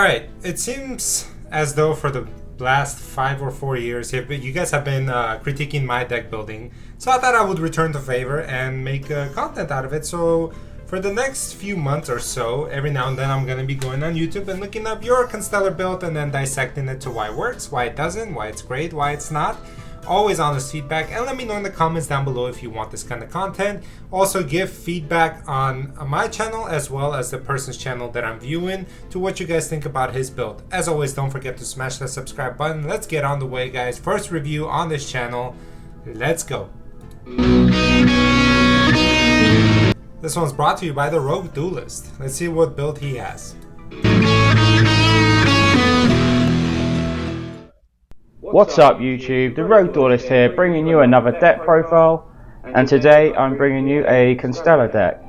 Alright, it seems as though for the last 5 or 4 years you guys have been critiquing my deck building, so I thought I would return the favor and make content out of it. So for the next few months or so, every now and then I'm going to be going on YouTube and looking up your Constellar build and then dissecting it to why it works, why it doesn't, why it's great, why it's not. Always honest feedback, and let me know in the comments down below if you want this kind of content. Also give feedback on my channel as well as the person's channel that I'm viewing to what you guys think about his build. As always, don't forget to smash that subscribe button. Let's get on the way, guys. First review on this channel. Let's go. This one's brought to you by the Rogue Duelist. Let's see what build he has. What's up YouTube, the Rogue Duelist here, bringing you another deck profile, and today I'm bringing you a Constellar deck.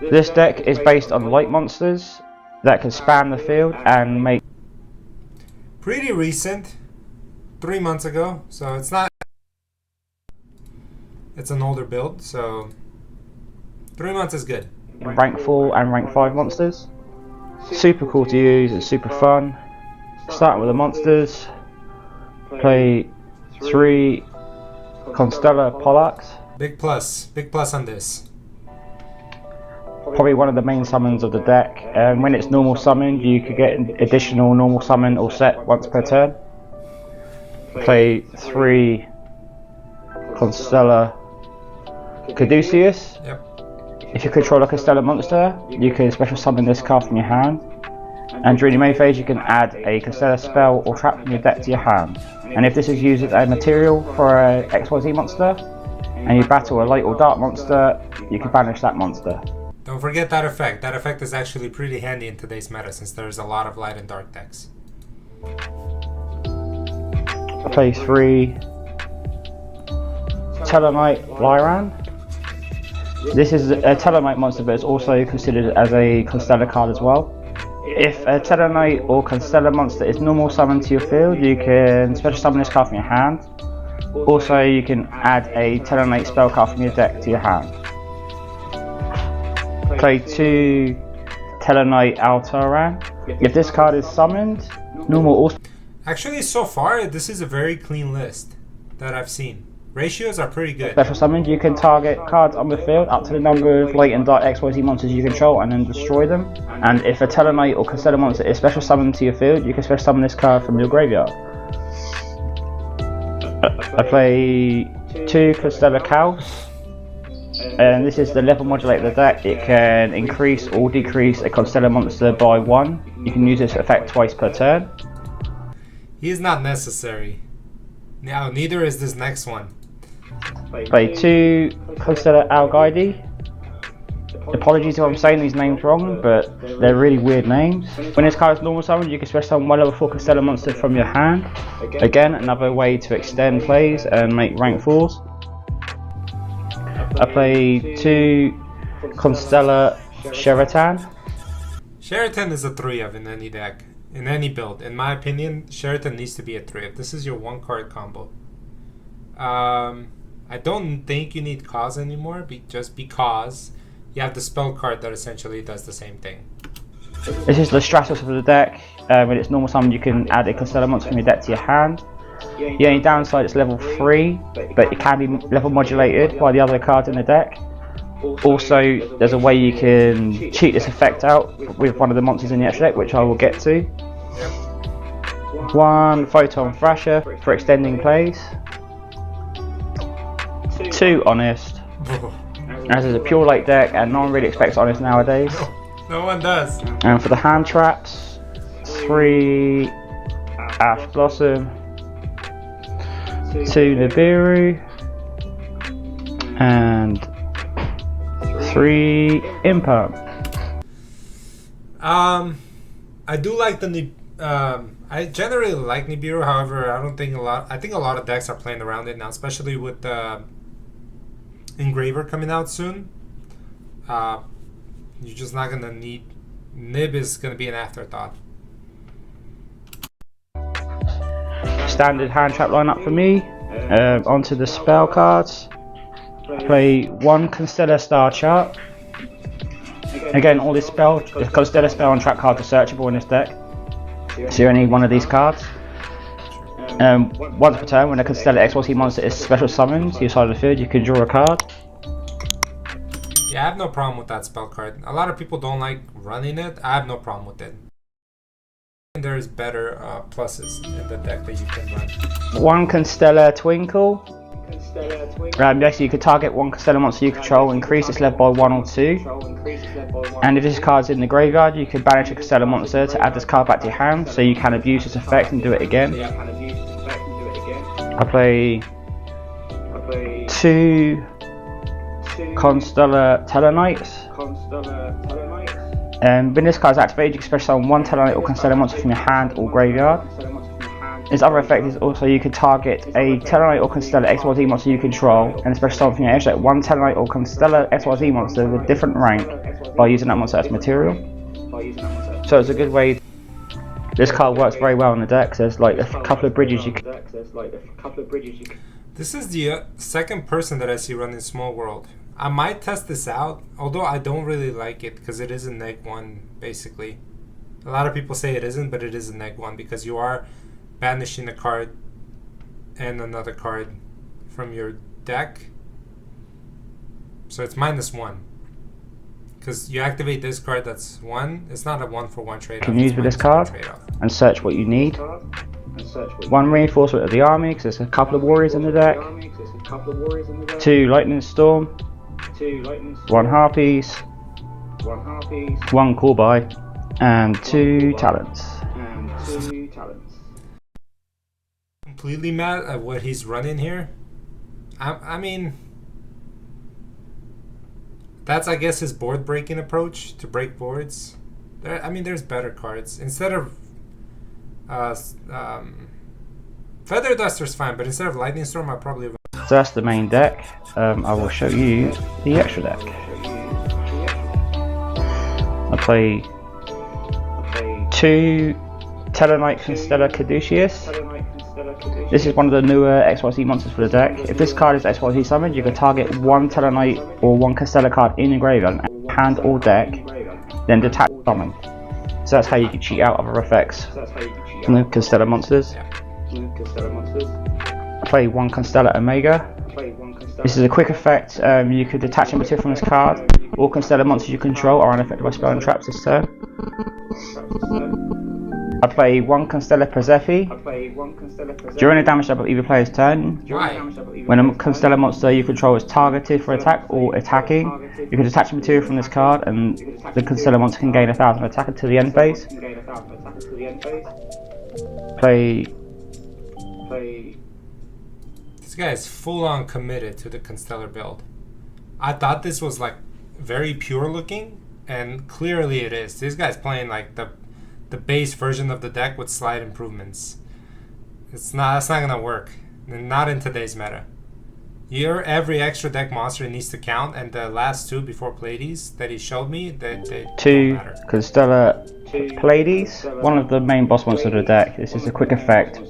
This deck is based on light monsters that can span the field and make... Pretty recent, 3 months ago, so it's not... It's an older build, so 3 months is good. Rank 4 and rank 5 monsters. Super cool to use, it's super fun. Starting with the monsters. Play 3 Constellar Pollux. Big plus on this. Probably one of the main summons of the deck, and when it's normal summoned you could get an additional normal summon or set once per turn. Play 3 Constellar Caduceus. Yep. If you control a Constellar monster, you can special summon this card from your hand. And during your main phase you can add a Constellar spell or trap from your deck to your hand. And if this is used as a material for a XYZ monster, and you battle a light or dark monster, you can banish that monster. Don't forget that effect. That effect is actually pretty handy in today's meta since there's a lot of light and dark decks. Play 3 Stknight Lyran. This is a Stknight monster, but it's also considered as a Constellar card as well. If a Stknight or Constellar monster is normal summoned to your field, you can special summon this card from your hand. Also, you can add a Stknight spell card from your deck to your hand. Play 2 Stknight Altaran. If this card is summoned, normal also... Actually, so far, this is a very clean list that I've seen. Ratios are pretty good. Special summoned, you can target cards on the field up to the number of light and dark XYZ monsters you control and then destroy them. And if a Stknight or Constellar monster is special summoned to your field, you can special summon this card from your graveyard. I play 2 Constellar Cows, and this is the level modulator of the deck. It can increase or decrease a Constellar monster by 1. You can use this effect twice per turn. He is not necessary. Now, neither is this next one. Play 2 Constellar Algaidi. Apologies if I'm saying these names wrong, but they're really weird names. When this card is normal summoned, you can special summon 1 level 4 Constellar monster from your hand. Again, another way to extend plays and make rank 4s. I play 2 Constellar Sheraton. Sheraton is a 3-of in any deck, in any build. In my opinion, Sheraton needs to be a 3-of. This is your 1-card combo. I don't think you need cause anymore, just because you have the spell card that essentially does the same thing. This is the Stratos of the deck. When it's normal summon, you can add a Constellar monster from your deck to your hand. The only downside, it's level 3, but it can be level modulated by the other cards in the deck. Also, there's a way you can cheat this effect out with one of the monsters in the extra deck, which I will get to. 1 Photon Thrasher for extending plays. 2 Honest, as it's a pure light deck and no one really expects Honest nowadays. No one does. And for the hand traps, 3 Ash Blossom, 2 Nibiru, and 3 Imperm. I do like the I generally like Nibiru. However, I think a lot of decks are playing around it now, especially with Engraver coming out soon. You're just not gonna need... Nib is gonna be an afterthought. Standard hand trap lineup for me. Onto the spell cards. Play 1 Constellar Star Chart. Again, all this Constellar spell and trap cards are searchable in this deck. So you only need one of these cards. Once per turn, when a Constellar XYZ monster is special summoned to your side of the field, you can draw a card. Yeah, I have no problem with that spell card. A lot of people don't like running it. I have no problem with it. There's better pluses in the deck that you can run. One Constellar Twinkle. Basically, you could target one Constellar monster you control, increase its level by 1 or 2. And if this card's in the graveyard, you can banish a Constellar monster to add this card back to your hand, so you can abuse its effect and do it again. I play 2 Constellar Tellarknights. When this card is activated, you can special summon one Tellarknight or Constellar monster from your hand or graveyard. Its other effect is also you can target a Tellarknight or Constellar XYZ monster you control and special summon from your edge one Tellarknight or Constellar XYZ monster with a different rank by using that monster as material. So it's a good way. This card works very well in the deck. There's like a couple of bridges you can. This is the second person that I see running Small World. I might test this out, although I don't really like it because it is a neg1 basically. A lot of people say it isn't, but it is a neg1 because you are banishing a card and another card from your deck. So it's -1. Because you activate this card, that's 1. It's not a 1-for-1 trade-off. You can use with this card and search what you need. 1 reinforcement of the army, because there's a couple of warriors in the deck. 2 lightning storm. 1 harpies. 1 Corby. And 2 talents. Completely mad at what he's running here. I mean, that's I guess his board breaking approach to break boards. There's better cards. Instead of Feather Duster's fine, but instead of Lightning Storm, I probably. So that's the main deck. I will show you the extra deck. I play 2 Tellarknight Constellar Caduceus. This is one of the newer XYZ monsters for the deck. If this card is XYZ summoned, you can target 1 Tellarknight or 1 Constellar card in your graveyard, hand or deck, then detach summon. So that's how you can cheat out other effects from the Constellar monsters. I play 1 Constellar Omega. This is a quick effect. You could detach a material from this card. All Constellar monsters you control are unaffected by spell and traps this turn. I play 1 Constellar Persephone. During a damage level of either player's turn, when a Constellar monster you control is targeted for attack or attacking, you can detach a material from this card and the Constellar monster can gain 1000 attack until the end phase. Play. This guy is full on committed to the Constellar build. I thought this was like very pure looking, and clearly it is. This guy's playing like the base version of the deck with slight improvements. That's not gonna work. Not in today's meta. Every extra deck monster needs to count, and the last 2 before Pleiades that he showed me, they 2 don't matter. Constellar Pleiades, one of the main boss monsters of the deck. This is a quick effect.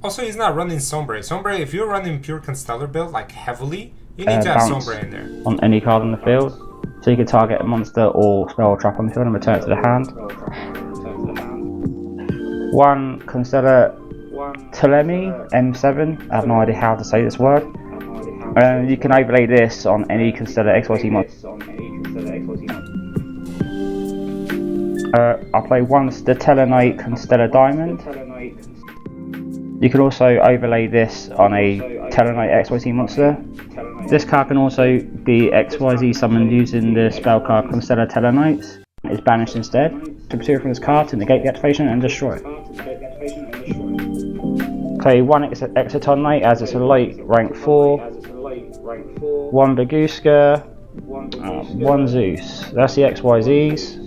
Also, he's not running Sombre. Sombre, if you're running pure Constellar build, like heavily, you need to have Sombre in there. On any card on the field. So you can target a monster or spell or trap on the field and return it to the hand. 1 Constellar Ptolemy M7. I have no idea how to say this word. You can overlay this on any Constellar XYZ monster. I'll play 1 Tellarknight Constellar Diamond. You can also overlay this on a Tellarknight XYZ monster. This card can also be XYZ summoned using the spell card Constellar Tellarknights. It's banished instead. To material from this card to negate the activation and destroy it. Play 1 Exciton Knight as it's a light rank 4. 1 Baguska. 1 Zeus. That's the XYZs.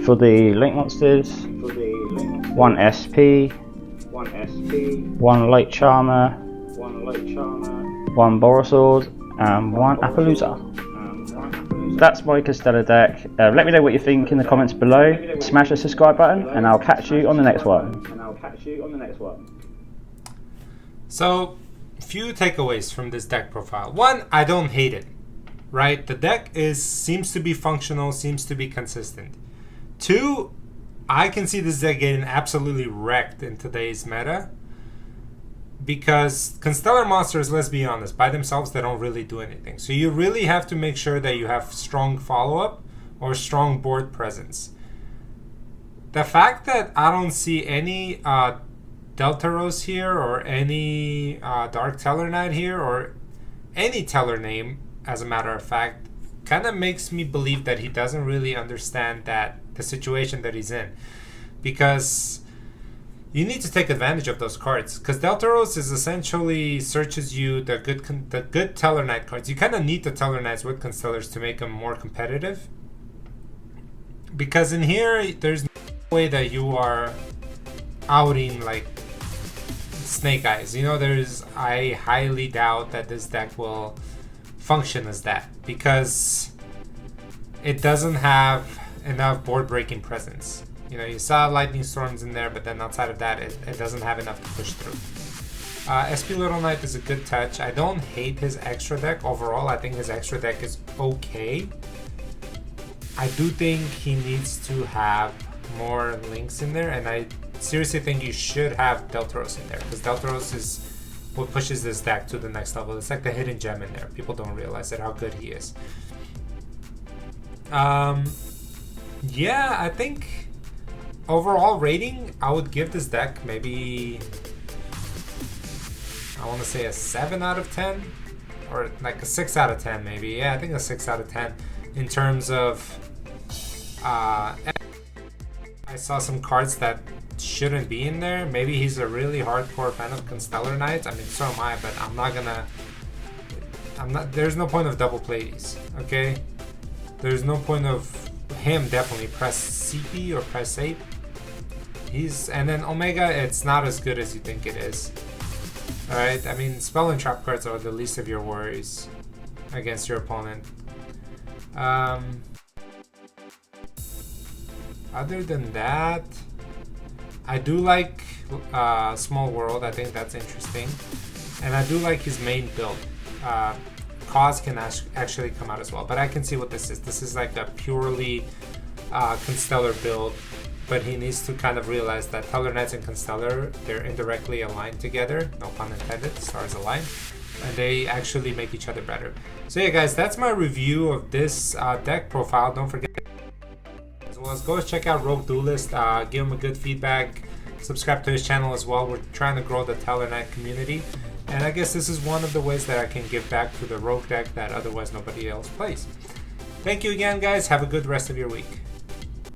For the Link monsters, 1 SP. 1 Light Charmer. 1 Borosword, and 1 Appaloosa. That's my Constellar deck. Let me know what you think in the comments below. Smash the subscribe button, and I'll catch you on the next one. So, few takeaways from this deck profile. 1, I don't hate it. Right? The deck seems to be functional, seems to be consistent. 2, I can see this deck getting absolutely wrecked in today's meta. Because Constellar monsters, let's be honest, by themselves, they don't really do anything. So you really have to make sure that you have strong follow-up or strong board presence. The fact that I don't see any Deltaros here or any Dark Teller Knight here or any Teller name, as a matter of fact, kind of makes me believe that he doesn't really understand the situation that he's in. Because you need to take advantage of those cards, because Deltaros is essentially searches you the good Teller Knight cards. You kind of need the Teller Knights with Constellars to make them more competitive, because in here there's no way that you are outing like Snake Eyes. You know, I highly doubt that this deck will function as that, because it doesn't have enough board breaking presence. You know, you saw Lightning Storms in there, but then outside of that, it doesn't have enough to push through. SP Little Knight is a good touch. I don't hate his extra deck overall. I think his extra deck is okay. I do think he needs to have more links in there, and I seriously think you should have Deltaros in there, because Deltaros is what pushes this deck to the next level. It's like the hidden gem in there. People don't realize it, how good he is. Yeah, I think overall rating, I would give this deck maybe, I want to say a 7 out of 10, or like a 6 out of 10 maybe. Yeah, I think a 6 out of 10 in terms of, I saw some cards that shouldn't be in there. Maybe he's a really hardcore fan of Constellar Knights. I mean, so am I, but there's no point of double play these, okay? There's no point of him definitely press CP or press 8. And then Omega, it's not as good as you think it is. Alright, I mean, spell and trap cards are the least of your worries against your opponent. Other than that, I do like Small World. I think that's interesting. And I do like his main build. Cause can actually come out as well, but I can see what this is. This is like a purely Constellar build, but he needs to kind of realize that Teller Knights and Constellar, they're indirectly aligned together, no pun intended, stars align, and they actually make each other better. So yeah guys, that's my review of this deck profile. Don't forget, as well as go check out Rogue Duelist, give him a good feedback, subscribe to his channel as well. We're trying to grow the Teller Knight community. And I guess this is one of the ways that I can give back to the Rogue deck that otherwise nobody else plays. Thank you again, guys. Have a good rest of your week.